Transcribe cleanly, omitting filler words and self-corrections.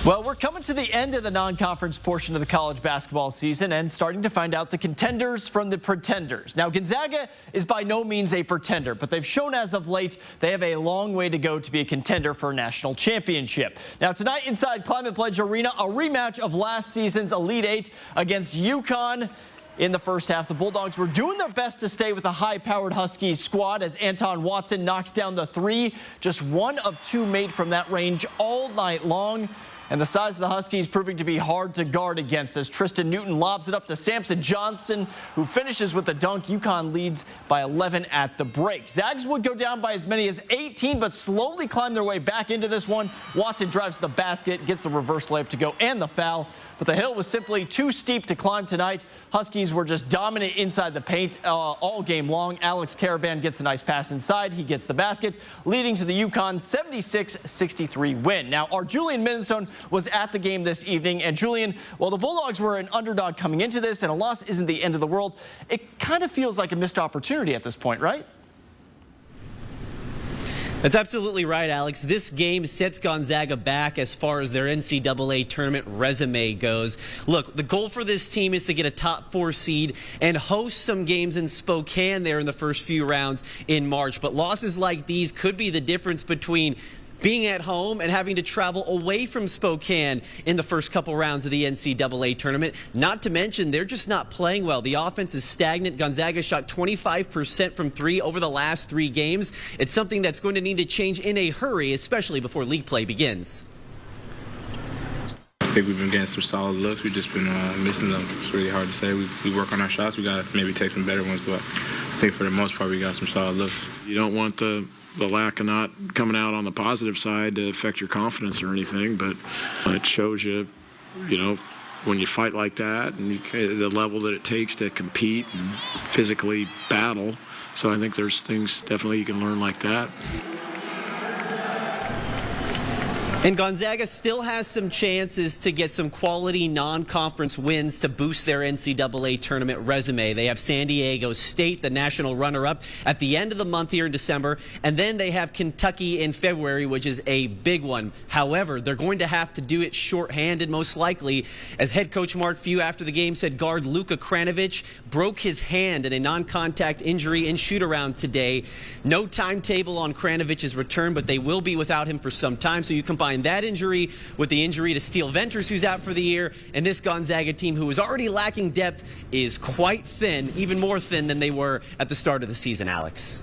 Well, we're coming to the end of the non-conference portion of the college basketball season and starting to find out the contenders from the pretenders. Now, Gonzaga is by no means a pretender, but they've shown as of late they have a long way to go to be a contender for a national championship. Now, tonight inside Climate Pledge Arena, a rematch of last season's Elite Eight against UConn. In the first half, the Bulldogs were doing their best to stay with a high-powered Huskies squad as Anton Watson knocks down the three. Just one of two made from that range all night long. And the size of the Huskies proving to be hard to guard against as Tristan Newton lobs it up to Samson Johnson, who finishes with a dunk. UConn leads by 11 at the break. Zags would go down by as many as 18, but slowly climb their way back into this one. Watson drives to the basket, gets the reverse layup to go and the foul. But the hill was simply too steep to climb tonight. Huskies were just dominant inside the paint all game long. Alex Caravan gets the nice pass inside. He gets the basket, leading to the UConn 76-63 win. Now, our Julian Minnesota was at the game this evening. And Julian, while the Bulldogs were an underdog coming into this and a loss isn't the end of the world, it kind of feels like a missed opportunity at this point, right? That's absolutely right, Alex. This game sets Gonzaga back as far as their NCAA tournament resume goes. Look, the goal for this team is to get a top 4 seed and host some games in Spokane there in the first few rounds in March. But losses like these could be the difference between being at home and having to travel away from Spokane in the first couple rounds of the NCAA tournament. Not to mention, they're just not playing well. The offense is stagnant. Gonzaga shot 25% from 3 over the last 3 games. It's something that's going to need to change in a hurry, especially before league play begins. I think we've been getting some solid looks. We've just been missing them. It's really hard to say. We work on our shots. We got to maybe take some better ones, but I think for the most part we got some solid looks. You don't want the lack of not coming out on the positive side to affect your confidence or anything, but it shows you, when you fight like that and the level that it takes to compete and physically battle. So I think there's things definitely you can learn like that. And Gonzaga still has some chances to get some quality non-conference wins to boost their NCAA tournament resume. They have San Diego State, the national runner-up, at the end of the month here in December. And then they have Kentucky in February, which is a big one. However, they're going to have to do it shorthanded, most likely. As head coach Mark Few after the game said, guard Luka Kranovic broke his hand in a non-contact injury in shoot-around today. No timetable on Kranovic's return, but they will be without him for some time. So you combine that injury with the injury to Steele Venters, who's out for the year, and this Gonzaga team, who is already lacking depth, is quite thin, even more thin than they were at the start of the season, Alex.